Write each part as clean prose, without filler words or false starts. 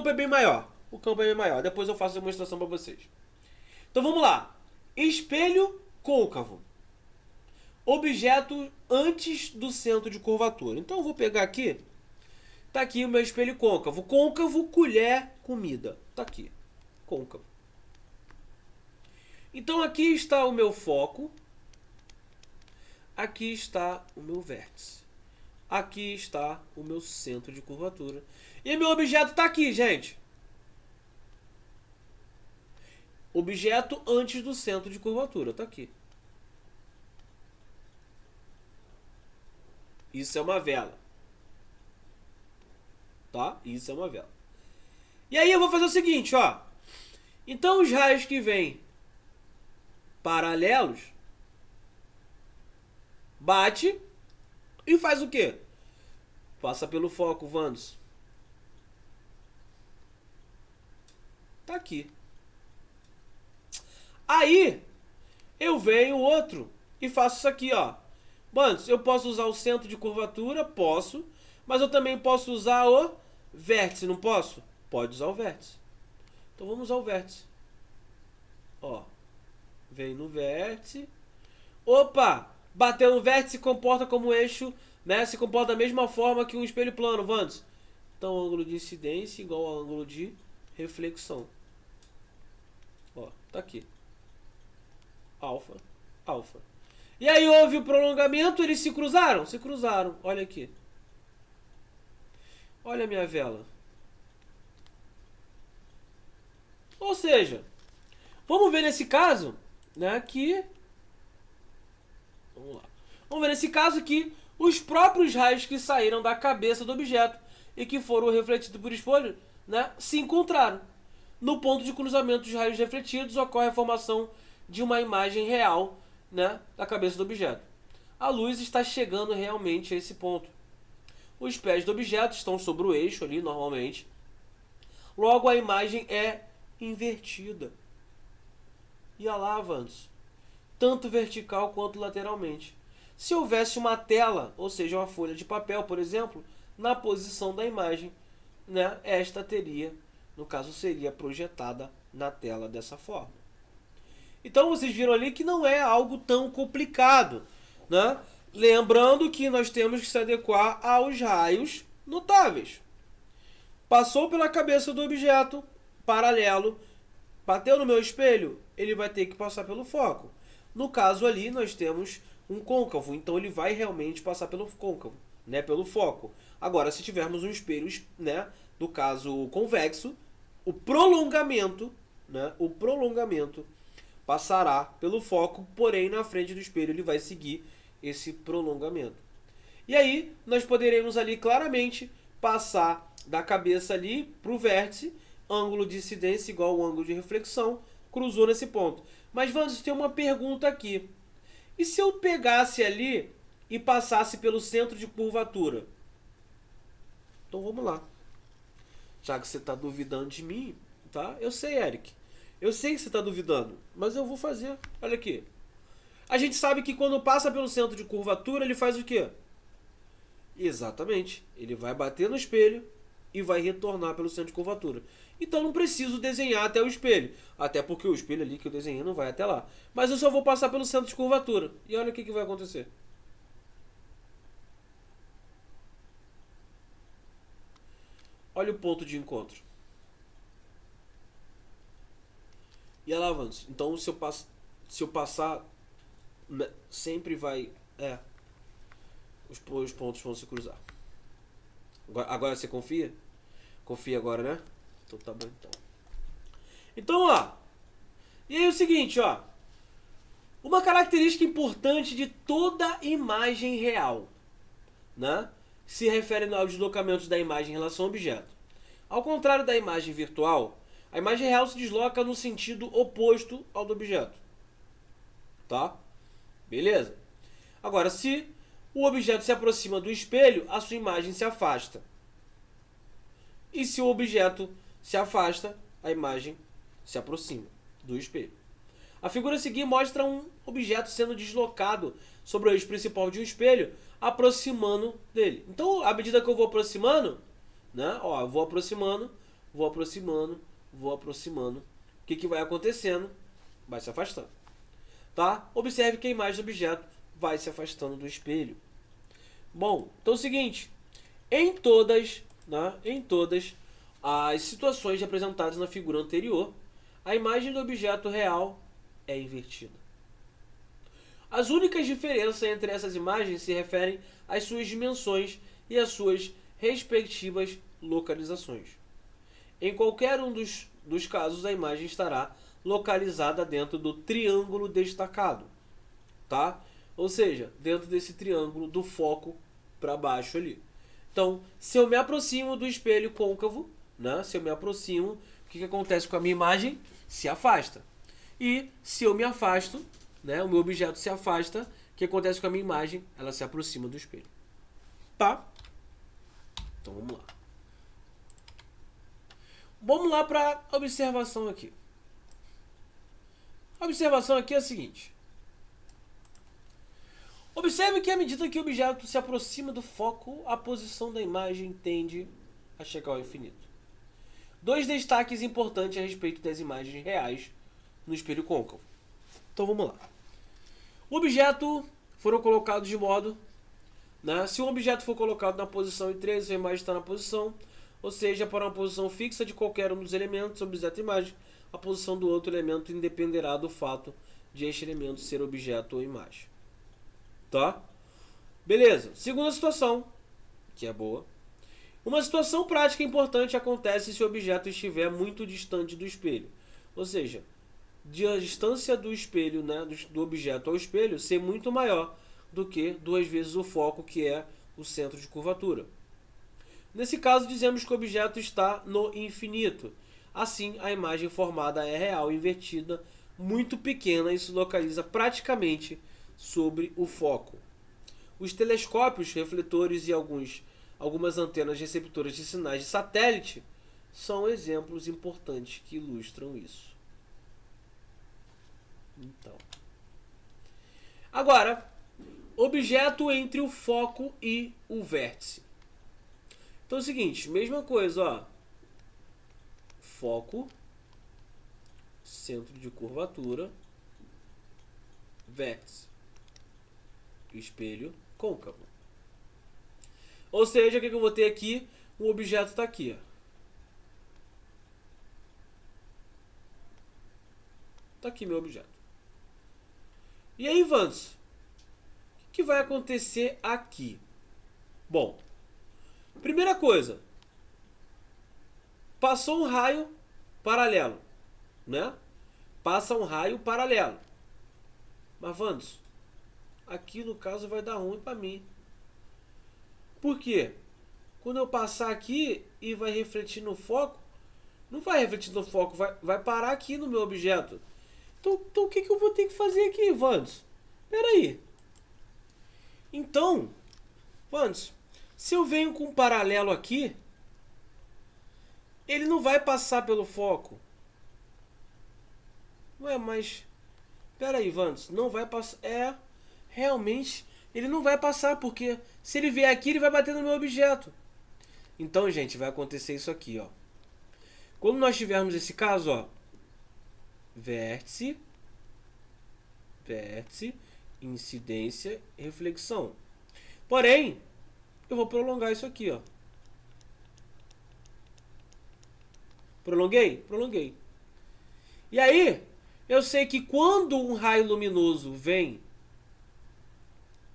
campo é bem maior. O campo é bem maior. Depois eu faço a demonstração para vocês. Então vamos lá. Espelho côncavo. Objeto antes do centro de curvatura. Então eu vou pegar aqui. Tá aqui o meu espelho côncavo. Côncavo, colher, comida. Tá aqui. Côncavo. Então aqui está o meu foco. Aqui está o meu vértice. Aqui está o meu centro de curvatura. E meu objeto está aqui, gente. Objeto antes do centro de curvatura. Está aqui. Isso é uma vela. Tá? Isso é uma vela. E aí eu vou fazer o seguinte, ó. Então os raios que vêm paralelos bate e faz o quê? Passa pelo foco, Vandos. Tá aqui. Aí eu venho outro e faço isso aqui, ó. Vandos, eu posso usar o centro de curvatura? Posso. Mas eu também posso usar o vértice, não posso? Pode usar o vértice. Então vamos usar o vértice. Ó. Vem no vértice. Opa! Bateu no vértice, se comporta como eixo, né? Se comporta da mesma forma que um espelho plano, Vandos. Então, ângulo de incidência igual ao ângulo de reflexão. Ó, tá aqui. Alfa, alfa. E aí houve o prolongamento, eles se cruzaram? Se cruzaram, olha aqui. Olha a minha vela. Ou seja, vamos ver nesse caso, né, que... Vamos lá. Vamos ver nesse caso que os próprios raios que saíram da cabeça do objeto e que foram refletidos por espelho, né, se encontraram. No ponto de cruzamento dos raios refletidos ocorre a formação de uma imagem real, né, da cabeça do objeto. A luz está chegando realmente a esse ponto. Os pés do objeto estão sobre o eixo ali, normalmente. Logo, a imagem é invertida. E olha lá, Vandos. Tanto vertical quanto lateralmente. Se houvesse uma tela, ou seja, uma folha de papel, por exemplo, na posição da imagem, né, esta teria, no caso, seria projetada na tela dessa forma. Então, vocês viram ali que não é algo tão complicado, né? Lembrando que nós temos que se adequar aos raios notáveis. Passou pela cabeça do objeto, paralelo, bateu no meu espelho, ele vai ter que passar pelo foco. No caso ali, nós temos um côncavo, então ele vai realmente passar pelo côncavo, né, pelo foco. Agora, se tivermos um espelho, né, no caso convexo, o prolongamento passará pelo foco, porém na frente do espelho ele vai seguir esse prolongamento. E aí, nós poderemos ali claramente passar da cabeça ali para o vértice, ângulo de incidência igual ao ângulo de reflexão, cruzou nesse ponto. Mas, Vandos, tem uma pergunta aqui. E se eu pegasse ali e passasse pelo centro de curvatura? Então vamos lá. Já que você está duvidando de mim, tá? Eu sei, Eric. Eu sei que você está duvidando, mas eu vou fazer. Olha aqui. A gente sabe que quando passa pelo centro de curvatura, ele faz o quê? Exatamente. Ele vai bater no espelho e vai retornar pelo centro de curvatura. Então não preciso desenhar até o espelho. Até porque o espelho ali que eu desenhei não vai até lá. Mas eu só vou passar pelo centro de curvatura. E olha o que vai acontecer. Olha o ponto de encontro. E ela avança. Então se eu passar, sempre vai... os pontos vão se cruzar. Agora você confia? Confia agora, né? Então tá bom, então. Então, ó. E aí o seguinte, ó. Uma característica importante de toda imagem real, né, se refere aos deslocamentos da imagem em relação ao objeto. Ao contrário da imagem virtual, a imagem real se desloca no sentido oposto ao do objeto. Tá? Beleza? Agora, se o objeto se aproxima do espelho, a sua imagem se afasta. E se o objeto se afasta, a imagem se aproxima do espelho. A figura a seguir mostra um objeto sendo deslocado sobre o eixo principal de um espelho, aproximando dele. Então, à medida que eu vou aproximando, né, ó, eu vou aproximando, vou aproximando, vou aproximando. O que vai acontecendo? Vai se afastando. Tá? Observe que a imagem do objeto vai se afastando do espelho. Bom, então é o seguinte, em todas as situações representadas na figura anterior, a imagem do objeto real é invertida. As únicas diferenças entre essas imagens se referem às suas dimensões e às suas respectivas localizações. Em qualquer um dos casos, a imagem estará localizada dentro do triângulo destacado, tá? Ou seja, dentro desse triângulo do foco para baixo ali. Então, se eu me aproximo do espelho côncavo, né? Se eu me aproximo, o que acontece com a minha imagem? Se afasta. E se eu me afasto, né? O meu objeto se afasta, o que acontece com a minha imagem? Ela se aproxima do espelho. Tá? Então vamos lá. Vamos lá para a observação aqui. A observação aqui é a seguinte. Observe que à medida que o objeto se aproxima do foco, a posição da imagem tende a chegar ao infinito. Dois destaques importantes a respeito das imagens reais no espelho côncavo. Então vamos lá. O objeto foram colocados de modo, né? Se um objeto for colocado na posição Y3, a imagem está na posição, ou seja, para uma posição fixa de qualquer um dos elementos, objeto e imagem, a posição do outro elemento independerá do fato de este elemento ser objeto ou imagem. Tá? Beleza. Segunda situação, que é boa. Uma situação prática importante acontece se o objeto estiver muito distante do espelho. Ou seja, a distância do espelho, né, do objeto ao espelho, ser muito maior do que 2 vezes o foco, que é o centro de curvatura. Nesse caso, dizemos que o objeto está no infinito. Assim, a imagem formada é real, invertida, muito pequena e se localiza praticamente sobre o foco. Os telescópios, refletores e algumas antenas receptoras de sinais de satélite são exemplos importantes que ilustram isso. Então, agora, objeto entre o foco e o vértice. Então é o seguinte, mesma coisa, ó. Foco, centro de curvatura, vértice, espelho côncavo. Ou seja, o que eu vou ter aqui? O objeto está aqui, ó. Está aqui meu objeto. E aí, Vans, o que vai acontecer aqui? Bom, primeira coisa, passou um raio paralelo, né? Passa um raio paralelo. Mas, Vans, aqui no caso vai dar ruim para mim. Por quê? Quando eu passar aqui e vai refletir no foco, não vai refletir no foco, vai parar aqui no meu objeto. Então o que eu vou ter que fazer aqui, Vans? Espera aí. Então, Vans, se eu venho com um paralelo aqui, ele não vai passar pelo foco. Ué, mas... Espera aí, Vans, não vai passar... realmente, ele não vai passar, porque se ele vier aqui, ele vai bater no meu objeto. Então, gente, vai acontecer isso aqui, ó. Quando nós tivermos esse caso, ó, vértice, incidência, reflexão. Porém, eu vou prolongar isso aqui, ó. Prolonguei? Prolonguei. E aí, eu sei que quando um raio luminoso vem,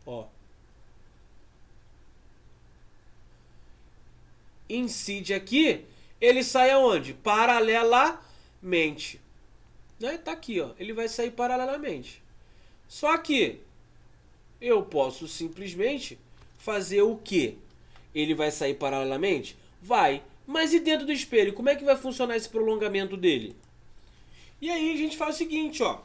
ó, incide aqui, ele sai aonde? Paralelamente. Né? Tá aqui, ó. Ele vai sair paralelamente. Só que eu posso simplesmente fazer o quê? Ele vai sair paralelamente? Vai. Mas e dentro do espelho? Como é que vai funcionar esse prolongamento dele? E aí a gente faz o seguinte, ó.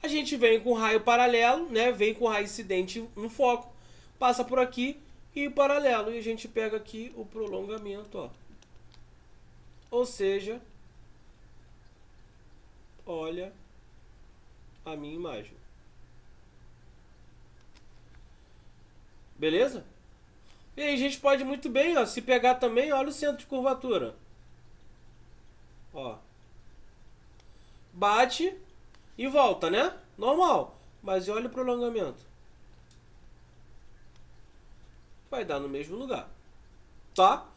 A gente vem com raio paralelo, né? Vem com raio incidente no foco, passa por aqui e paralelo. E a gente pega aqui o prolongamento, ó. Ou seja, olha a minha imagem. Beleza? E aí a gente pode muito bem, ó, se pegar também, olha o centro de curvatura. Ó. Bate e volta, né? Normal. Mas olha o prolongamento. Vai dar no mesmo lugar. Tá?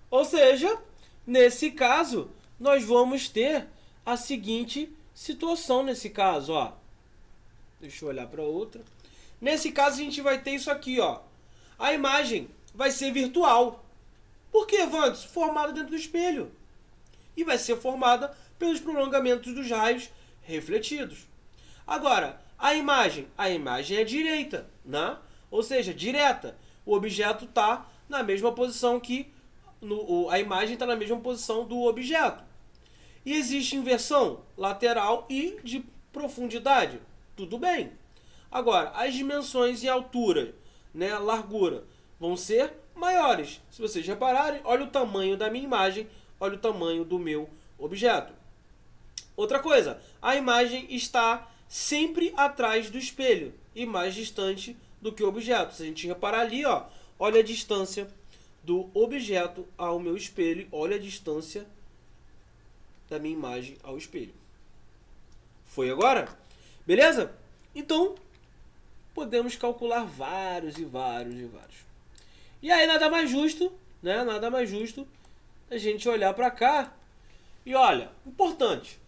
Ou seja, nesse caso, nós vamos ter a seguinte situação nesse caso, ó. Deixa eu olhar para outra. Nesse caso, a gente vai ter isso aqui, ó. A imagem vai ser virtual. Por que, Vandes? Formada dentro do espelho. E vai ser formada pelos prolongamentos dos raios refletidos. Agora, a imagem é direita, né? Ou seja, direta. O objeto está na mesma posição que... a imagem está na mesma posição do objeto. E existe inversão lateral e de profundidade. Tudo bem. Agora, as dimensões e altura, né, largura, vão ser maiores. Se vocês repararem, olha o tamanho da minha imagem, olha o tamanho do meu objeto. Outra coisa, a imagem está sempre atrás do espelho e mais distante do que o objeto. Se a gente reparar ali, ó, olha a distância do objeto ao meu espelho, olha a distância da minha imagem ao espelho. Foi agora? Beleza? Então, podemos calcular vários e vários e vários. E aí nada mais justo, né? Nada mais justo a gente olhar para cá e olha, importante.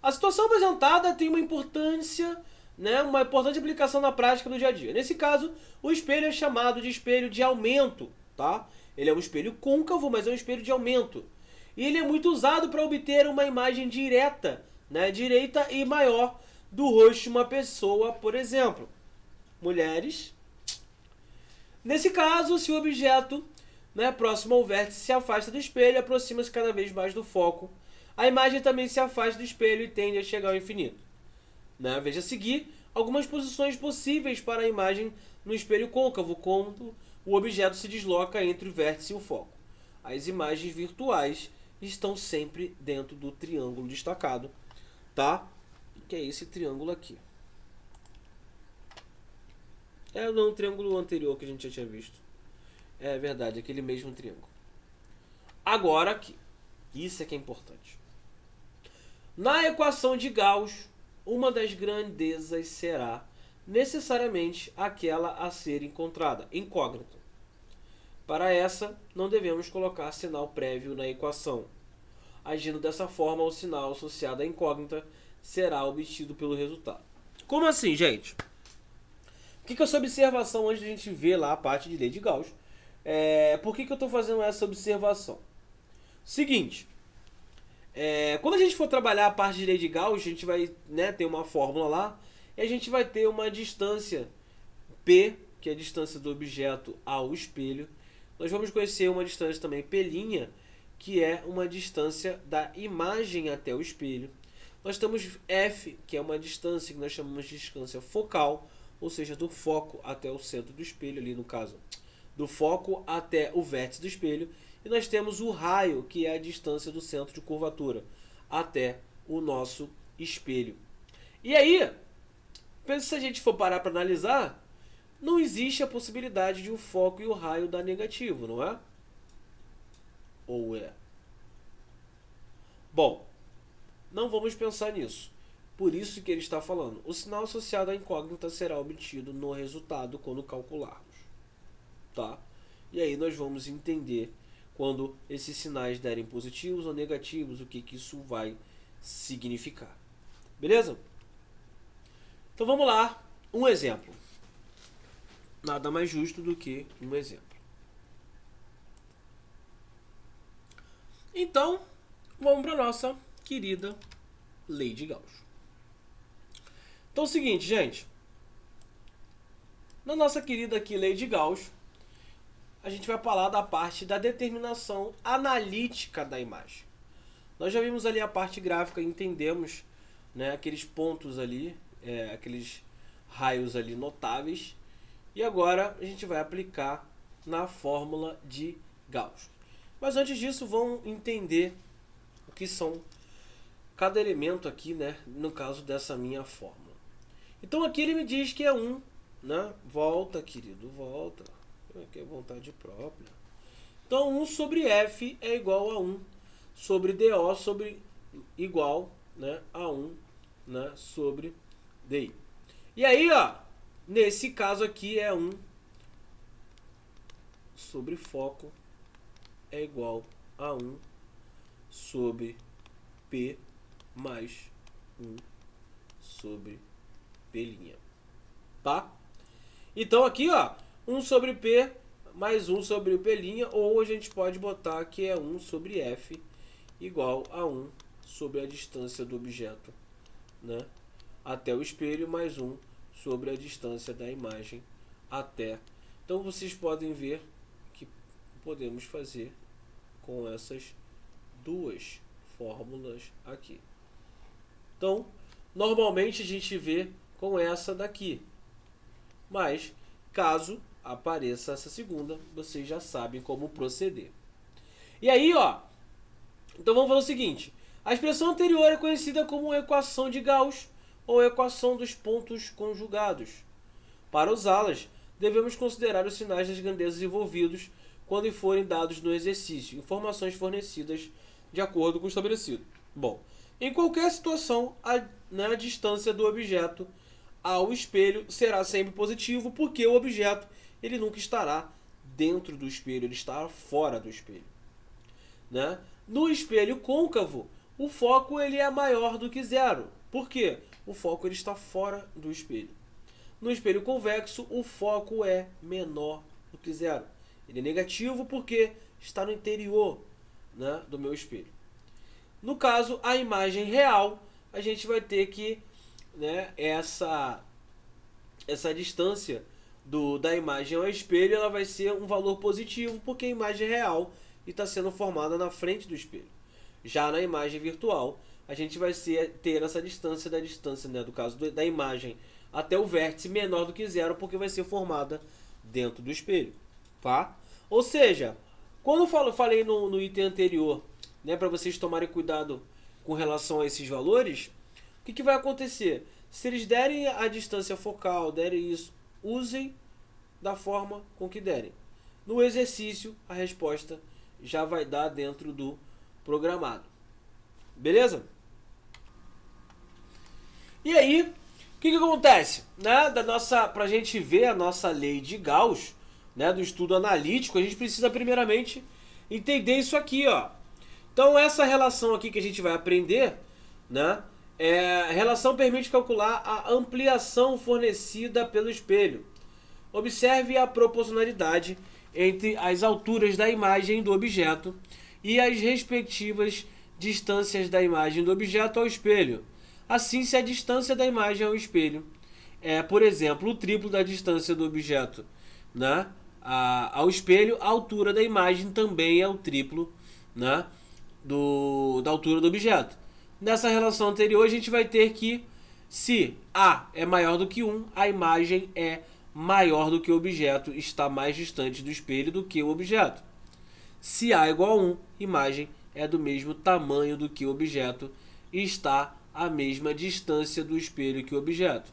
A situação apresentada tem uma importância, né? Uma importante aplicação na prática do dia a dia. Nesse caso, o espelho é chamado de espelho de aumento, tá? Ele é um espelho côncavo, mas é um espelho de aumento. E ele é muito usado para obter uma imagem direta, né? Direita e maior do rosto de uma pessoa, por exemplo. Mulheres. Nesse caso, se o objeto, né, próximo ao vértice se afasta do espelho, aproxima-se cada vez mais do foco. A imagem também se afasta do espelho e tende a chegar ao infinito. Né? Veja a seguir algumas posições possíveis para a imagem no espelho côncavo, quando o objeto se desloca entre o vértice e o foco. As imagens virtuais estão sempre dentro do triângulo destacado, tá? Que é esse triângulo aqui. É no triângulo anterior que a gente já tinha visto. É verdade, aquele mesmo triângulo. Agora aqui. Isso é que é importante. Na equação de Gauss, uma das grandezas será necessariamente aquela a ser encontrada, incógnita. Para essa, não devemos colocar sinal prévio na equação. Agindo dessa forma, o sinal associado à incógnita será obtido pelo resultado. Como assim, gente? O que é essa observação antes de a gente ver lá a parte de lei de Gauss? Por que eu estou fazendo essa observação? Seguinte, quando a gente for trabalhar a parte de lei de Gauss, a gente vai, né, ter uma fórmula lá e a gente vai ter uma distância P, que é a distância do objeto ao espelho. Nós vamos conhecer uma distância também P', que é uma distância da imagem até o espelho. Nós temos F, que é uma distância que nós chamamos de distância focal, ou seja, do foco até o centro do espelho, ali no caso, do foco até o vértice do espelho. E nós temos o raio, que é a distância do centro de curvatura até o nosso espelho. E aí, se a gente for parar para analisar, não existe a possibilidade de o foco e o raio dar negativo, não é? Ou é? Bom, não vamos pensar nisso. Por isso que ele está falando. O sinal associado à incógnita será obtido no resultado quando calcularmos. Tá? E aí nós vamos entender quando esses sinais derem positivos ou negativos, o que isso vai significar. Beleza? Então vamos lá. Um exemplo. Nada mais justo do que um exemplo. Então, vamos para a nossa querida lei de Gauss. Então é o seguinte, gente. Na nossa querida aqui lei de Gauss, a gente vai falar da parte da determinação analítica da imagem. Nós já vimos ali a parte gráfica e entendemos, né, aqueles pontos ali, aqueles raios ali notáveis. E agora a gente vai aplicar na fórmula de Gauss. Mas antes disso, vamos entender o que são cada elemento aqui, né, no caso dessa minha fórmula. Então aqui ele me diz que é 1, né? Volta, querido, volta. Aqui é vontade própria. Então 1 sobre F é igual a 1 sobre DO sobre igual, né, a 1, né, sobre DI. E aí, ó, nesse caso aqui é 1 sobre foco é igual a 1 sobre P mais 1 sobre P'. Tá? Então aqui, ó, 1 sobre P mais 1 sobre P', ou a gente pode botar que é 1 sobre F igual a 1 sobre a distância do objeto, né, até o espelho, mais 1 sobre a distância da imagem até. Então vocês podem ver que podemos fazer com essas duas fórmulas aqui. Então, normalmente a gente vê com essa daqui, mas caso apareça essa segunda, vocês já sabem como proceder. E aí, ó, então vamos fazer o seguinte: a expressão anterior é conhecida como equação de Gauss ou equação dos pontos conjugados. Para usá-las, devemos considerar os sinais das grandezas envolvidos quando forem dados no exercício, informações fornecidas de acordo com o estabelecido. Bom, em qualquer situação, a distância do objeto ao espelho será sempre positivo, porque o objeto ele nunca estará dentro do espelho, ele estará fora do espelho, né? No espelho côncavo, o foco ele é maior do que zero. Por quê? O foco ele está fora do espelho. No espelho convexo, o foco é menor do que zero. Ele é negativo porque está no interior, né, do meu espelho. No caso, a imagem real, a gente vai ter que, né, essa distância da imagem ao espelho ela vai ser um valor positivo, porque a imagem real está sendo formada na frente do espelho. Já na imagem virtual, a gente vai ter essa distância da distância, né, do caso da imagem até o vértice menor do que zero, porque vai ser formada dentro do espelho, tá? Ou seja, quando eu falei no item anterior, né, para vocês tomarem cuidado com relação a esses valores, o que vai acontecer? Se eles derem a distância focal, derem isso, usem da forma com que derem. No exercício, a resposta já vai dar dentro do programado. Beleza? E aí, o que acontece? Né? Para a gente ver a nossa lei de Gauss, né, do estudo analítico, a gente precisa primeiramente entender isso aqui, ó. Então essa relação aqui que a gente vai aprender, né, a relação permite calcular a ampliação fornecida pelo espelho. Observe a proporcionalidade entre as alturas da imagem do objeto e as respectivas distâncias da imagem do objeto ao espelho. Assim, se a distância da imagem ao espelho é, por exemplo, o triplo da distância do objeto, né, ao espelho, a altura da imagem também é o triplo, né, da altura do objeto. Nessa relação anterior, a gente vai ter que, se A é maior do que 1, a imagem é maior do que o objeto, está mais distante do espelho do que o objeto. Se A é igual a 1, a imagem é do mesmo tamanho do que o objeto e está à mesma distância do espelho que o objeto.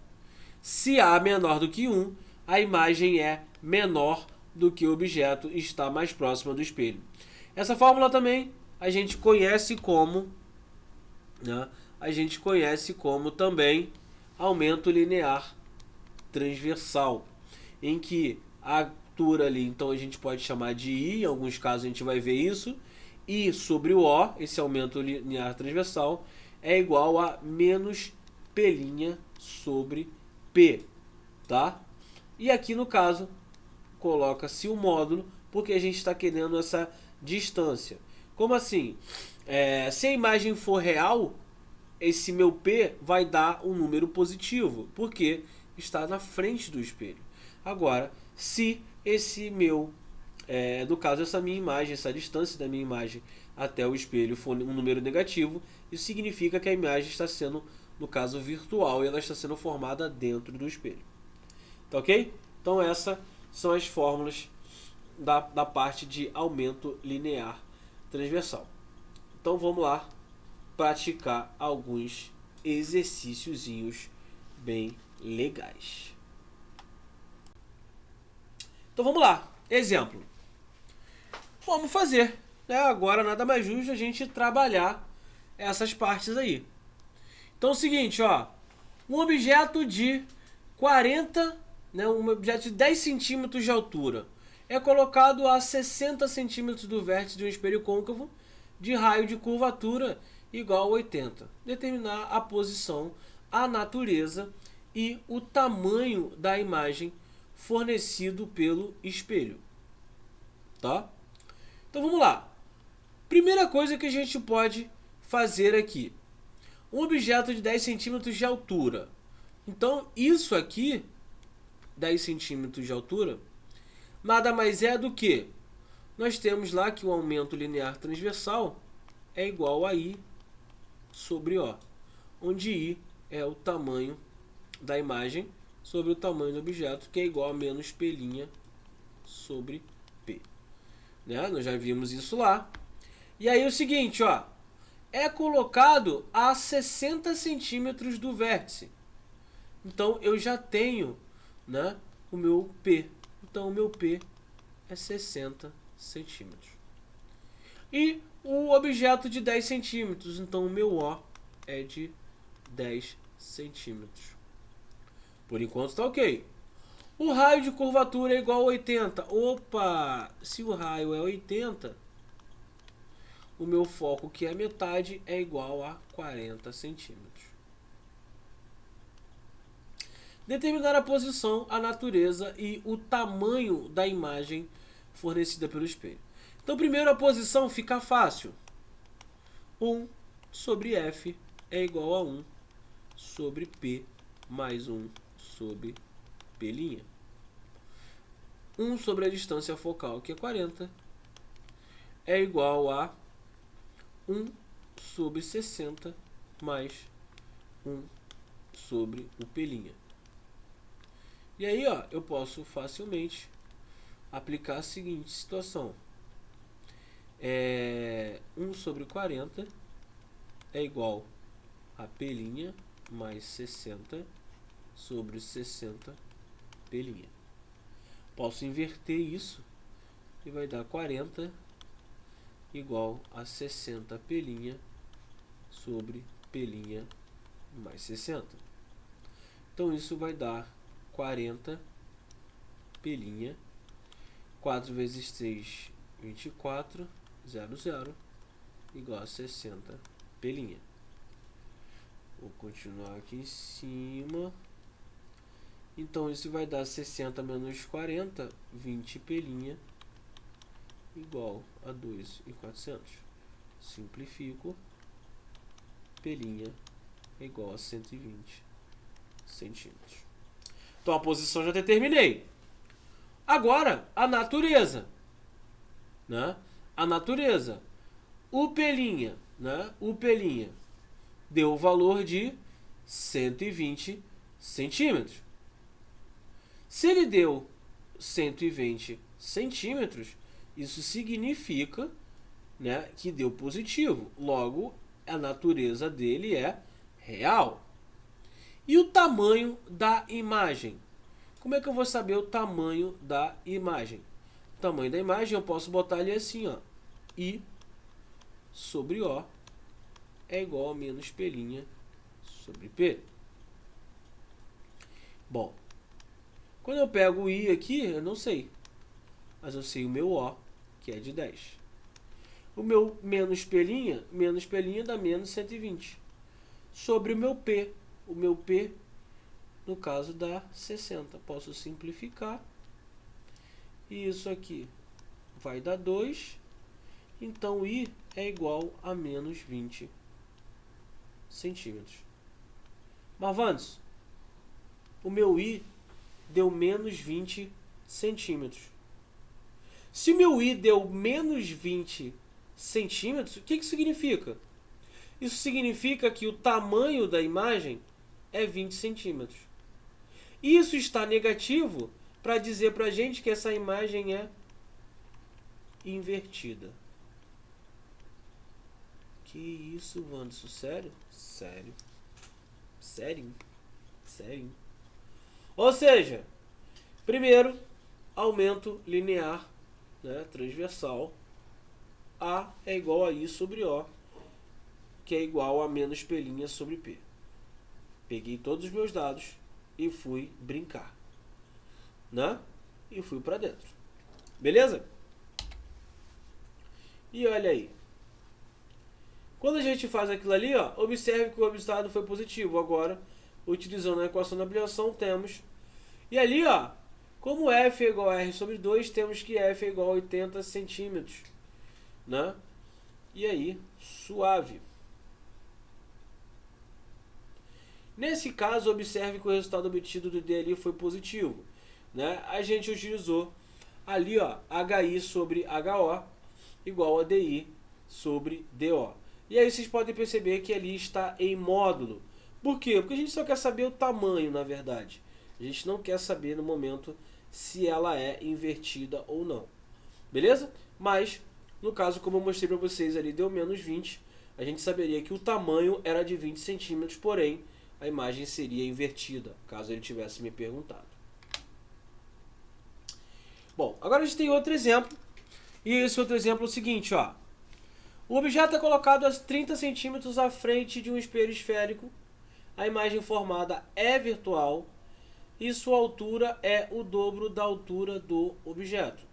Se A é menor do que 1, a imagem é menor do que o objeto e está mais próxima do espelho. Essa fórmula também a gente conhece como, né, também aumento linear transversal, em que a altura ali, então a gente pode chamar de I, em alguns casos a gente vai ver isso, I sobre o O, esse aumento linear transversal, é igual a menos P' sobre P, tá? E aqui no caso, coloca-se o módulo, porque a gente está querendo essa distância. Como assim? Se a imagem for real, esse meu P vai dar um número positivo, porque está na frente do espelho. Agora, se esse meu, no caso essa minha imagem, essa distância da minha imagem até o espelho for um número negativo, isso significa que a imagem está sendo, no caso virtual, e ela está sendo formada dentro do espelho. Tá ok? Então essas são as fórmulas da parte de aumento linear transversal. Então vamos lá praticar alguns exercíciozinhos bem legais. Então vamos lá. Exemplo. Vamos fazer Agora nada mais justo a gente trabalhar essas partes aí. Então é o seguinte, ó. Um objeto de 40, um objeto de 10 centímetros de altura é colocado a 60 centímetros do vértice de um espelho côncavo de raio de curvatura igual a 80. Determinar a posição, a natureza e o tamanho da imagem fornecido pelo espelho. Tá? Então vamos lá. Primeira coisa que a gente pode fazer aqui. Um objeto de 10 centímetros de altura. Então isso aqui, 10 centímetros de altura, nada mais é do que nós temos lá que o aumento linear transversal é igual a I sobre O, onde I é o tamanho da imagem sobre o tamanho do objeto, que é igual a menos P' sobre P. Nós já vimos isso lá. E aí é o seguinte, ó, é colocado a 60 centímetros do vértice. Então eu já tenho o meu P. Então o meu P é 60 centímetros. E o objeto de 10 centímetros. Então o meu O é de 10 centímetros. Por enquanto está ok. O raio de curvatura é igual a 80. Opa! Se o raio é 80, o meu foco, que é metade, é igual a 40 centímetros. Determinar a posição, a natureza e o tamanho da imagem fornecida pelo espelho. Então, primeiro a posição fica fácil. 1 sobre F é igual a 1 sobre P mais 1 sobre P'. 1 sobre a distância focal, que é 40, é igual a 1 sobre 60 mais 1 sobre o P'. E aí, ó, eu posso facilmente aplicar a seguinte situação. 1 sobre 40 é igual a P' mais 60 sobre 60 P'. Posso inverter isso e vai dar 40 igual a 60 P' sobre P' mais 60. Então isso vai dar 40 P', 4 vezes 6, 24, 00, igual a 60 P'. Vou continuar aqui em cima. Então isso vai dar 60 menos 40, 20 P' igual a 2.400. Simplifico. P' é igual a 120 centímetros. Então a posição já determinei. Agora a natureza. A natureza. O P', o P' deu o valor de 120 centímetros. Se ele deu 120 centímetros, isso significa que deu positivo. Logo, a natureza dele é real. E o tamanho da imagem? Como é que eu vou saber o tamanho da imagem? O tamanho da imagem eu posso botar ali assim, ó. I sobre O é igual a menos P' sobre P. Bom, quando eu pego o I aqui, eu não sei. Mas eu sei o meu O, que é de 10. O meu menos P' dá menos 120. Sobre o meu P. O meu P, no caso, dá 60. Posso simplificar. E isso aqui vai dar 2. Então, I é igual a menos 20 centímetros. Marvantes, o meu I deu menos 20 centímetros. Se o meu I deu menos 20 centímetros, o que isso significa? Isso significa que o tamanho da imagem é 20 centímetros. Isso está negativo para dizer para a gente que essa imagem é invertida. Que isso, Wanderson? Sério? Sério. Sério? Sério. Ou seja, primeiro, aumento linear, transversal, A é igual a I sobre O, que é igual a menos P' sobre P. Peguei todos os meus dados e fui brincar, né? E fui para dentro. Beleza? E olha aí. Quando a gente faz aquilo ali, ó, observe que o resultado foi positivo. Agora, utilizando a equação da ampliação, temos... E ali, ó, como F é igual a R sobre 2, temos que F é igual a 80 centímetros, né? E aí, suave. Nesse caso, observe que o resultado obtido do D ali foi positivo, né? A gente utilizou ali, ó, HI sobre HO igual a DI sobre DO. E aí vocês podem perceber que ali está em módulo. Por quê? Porque a gente só quer saber o tamanho, na verdade. A gente não quer saber no momento se ela é invertida ou não. Beleza? Mas, no caso, como eu mostrei para vocês ali, deu menos 20. A gente saberia que o tamanho era de 20 centímetros, porém, a imagem seria invertida, caso ele tivesse me perguntado. Bom, agora a gente tem outro exemplo. E esse outro exemplo é o seguinte, ó. O objeto é colocado a 30 centímetros à frente de um espelho esférico. A imagem formada é virtual e sua altura é o dobro da altura do objeto.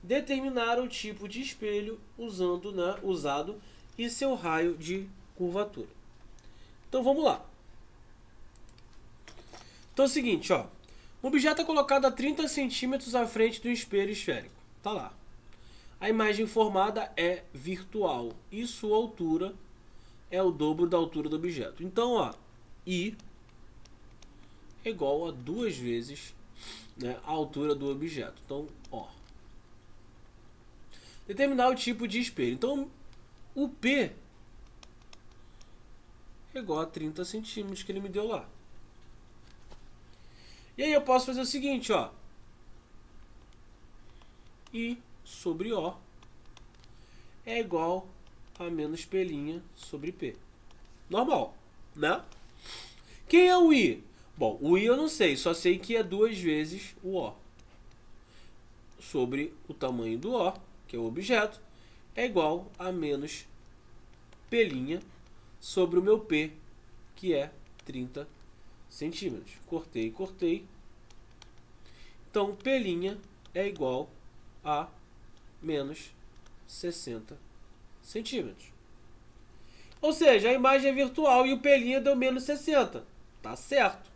Determinar o tipo de espelho usado e seu raio de curvatura. Então vamos lá. Então é o seguinte, ó. O objeto é colocado a 30 centímetros à frente do espelho esférico. Tá lá. A imagem formada é virtual e sua altura é o dobro da altura do objeto. Então, ó, I é igual a 2 vezes, né, a altura do objeto. Então, ó. Determinar o tipo de espelho. Então, o P é igual a 30 centímetros que ele me deu lá. E aí eu posso fazer o seguinte, ó. I sobre O é igual a menos P' sobre P. Normal, né? Quem é o I? Bom, o I eu não sei, só sei que é 2 vezes o O. Sobre o tamanho do O, que é o objeto, é igual a menos P' sobre o meu P, que é 30 centímetros. Cortei, cortei. Então, P' é igual a menos 60 centímetros. Ou seja, a imagem é virtual e o P' deu menos 60. Tá certo.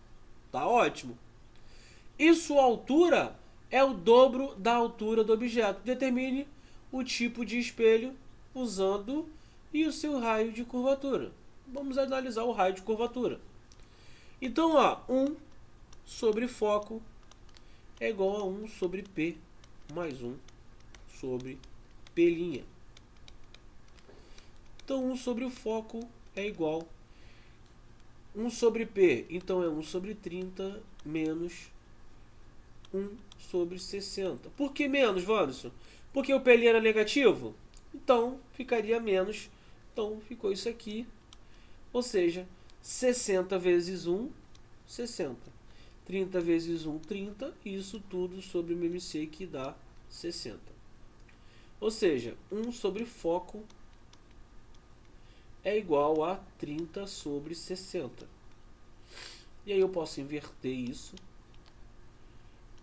Tá ótimo. E sua altura é o dobro da altura do objeto. Determine o tipo de espelho usando e o seu raio de curvatura. Vamos analisar o raio de curvatura. Então, ó, 1 sobre foco é igual a 1 sobre P mais 1 sobre P'. Então, 1 sobre o foco é igual a 1 sobre P. Então, é 1 sobre 30 menos 1 sobre 60. Por que menos, Wanderson? Porque o P' era negativo? Então, ficaria menos. Então, ficou isso aqui. Ou seja, 60 vezes 1, 60. 30 vezes 1, 30. E isso tudo sobre o MC que dá 60. Ou seja, 1 sobre foco é igual a 30 sobre 60. E aí eu posso inverter isso.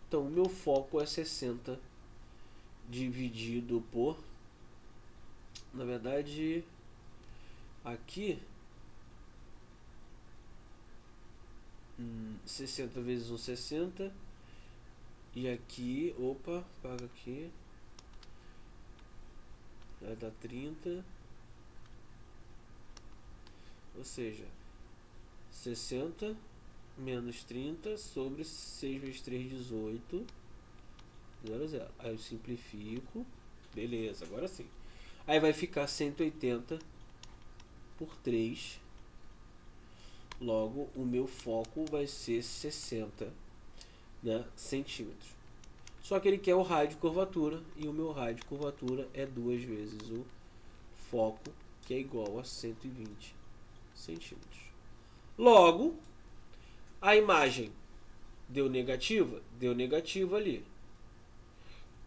Então, o meu foco é 60 dividido por... Na verdade, aqui... 60 vezes 1, 60. E aqui, opa, paga aqui. Vai dar 30. Ou seja, 60 menos 30 sobre 6 vezes 3, 18. 0, 0. Aí eu simplifico. Beleza, agora sim. Aí vai ficar 180 por 3. Logo, o meu foco vai ser 60, né, centímetros. Só que ele quer o raio de curvatura. E o meu raio de curvatura é 2 vezes o foco, que é igual a 120 centímetros. Logo, a imagem deu negativa? Deu negativa ali.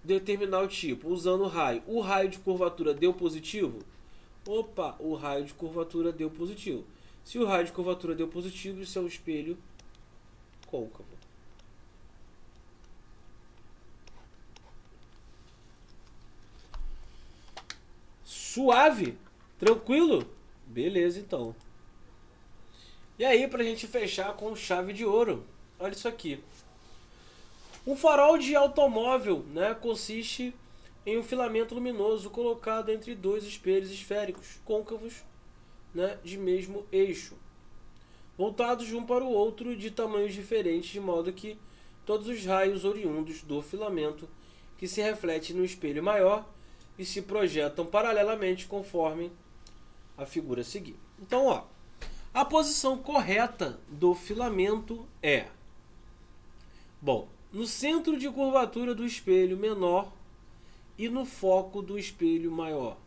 determinar o tipo usando o raio. O raio de curvatura deu positivo? Opa, o raio de curvatura deu positivo. Se o raio de curvatura deu positivo, isso é um espelho côncavo. Suave? Tranquilo? Beleza, então. E aí, pra gente fechar com chave de ouro, olha isso aqui. Um farol de automóvel, né, consiste em um filamento luminoso colocado entre dois espelhos esféricos côncavos, né, de mesmo eixo, voltados um para o outro de tamanhos diferentes, de modo que todos os raios oriundos do filamento que se reflete no espelho maior e se projetam paralelamente conforme a figura a seguir. Então, ó, a posição correta do filamento é, bom, no centro de curvatura do espelho menor e no foco do espelho maior.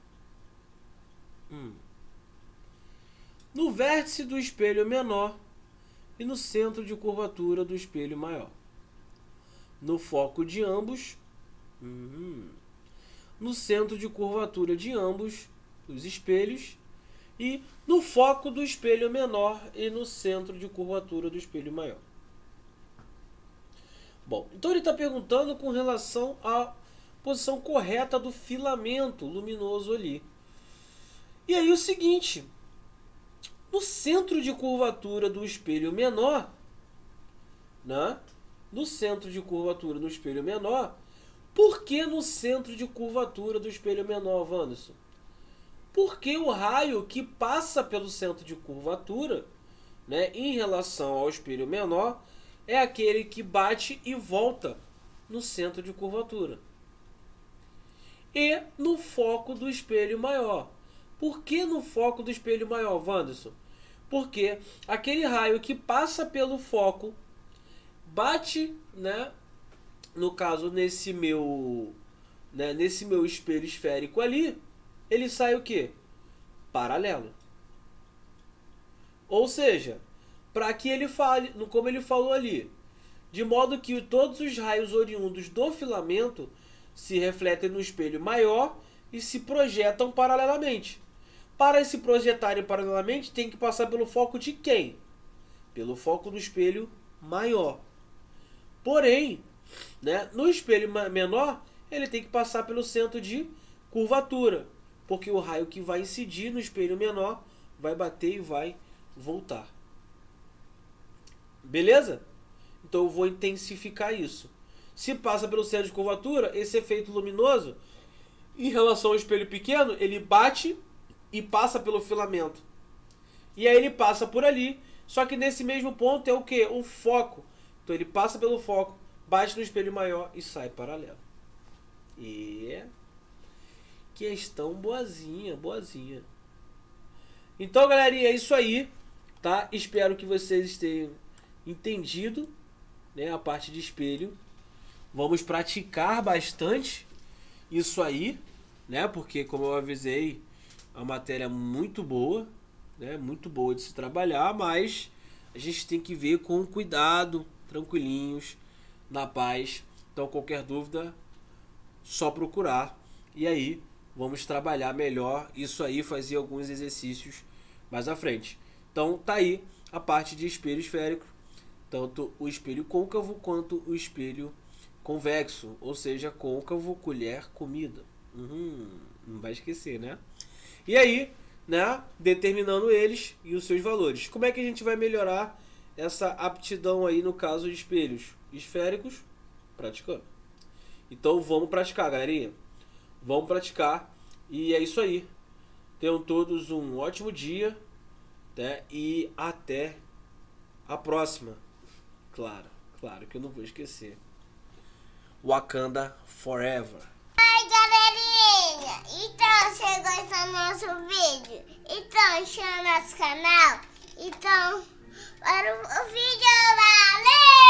No vértice do espelho menor e no centro de curvatura do espelho maior. No foco de ambos. No centro de curvatura de ambos os espelhos e no foco do espelho menor e no centro de curvatura do espelho maior. Bom, então ele está perguntando com relação à posição correta do filamento luminoso ali. E aí o seguinte, no centro de curvatura do espelho menor, né? No centro de curvatura do espelho menor, por que no centro de curvatura do espelho menor, Wanderson? Porque o raio que passa pelo centro de curvatura, né, em relação ao espelho menor, é aquele que bate e volta no centro de curvatura. E no foco do espelho maior. Por que no foco do espelho maior, Wanderson? Porque aquele raio que passa pelo foco bate, né, no caso nesse meu espelho esférico ali, ele sai o quê? Paralelo. Ou seja, para que ele fale, como ele falou ali, de modo que todos os raios oriundos do filamento se refletem no espelho maior e se projetam paralelamente. Para se projetarem paralelamente, tem que passar pelo foco de quem? Pelo foco do espelho maior. Porém, né, no espelho menor, ele tem que passar pelo centro de curvatura, porque o raio que vai incidir no espelho menor vai bater e vai voltar. Beleza? Então eu vou intensificar isso. Se passa pelo centro de curvatura, esse efeito luminoso, em relação ao espelho pequeno, ele bate e passa pelo filamento. E aí ele passa por ali, só que nesse mesmo ponto é o que? O foco. Então ele passa pelo foco, bate no espelho maior e sai paralelo. E questão boazinha, boazinha. Então, galerinha, é isso aí, tá? Espero que vocês tenham entendido, né, a parte de espelho. Vamos praticar bastante isso aí, né? Porque, como eu avisei, a matéria é muito boa, né? Muito boa de se trabalhar, mas a gente tem que ver com cuidado, tranquilinhos, na paz. Então, qualquer dúvida, só procurar. E aí, vamos trabalhar melhor isso aí, fazer alguns exercícios mais à frente. Então, tá aí a parte de espelho esférico, tanto o espelho côncavo quanto o espelho convexo, ou seja, côncavo, colher, comida. Não vai esquecer, né? E aí, né, determinando eles e os seus valores. Como é que a gente vai melhorar essa aptidão aí no caso de espelhos esféricos? Praticando. Então vamos praticar, galerinha. Vamos praticar. E é isso aí. Tenham todos um ótimo dia, né? E até a próxima. Claro que eu não vou esquecer. Wakanda Forever. Galerinha, então você gostou do nosso vídeo? Então chama nosso canal. Então, para o vídeo, valeu!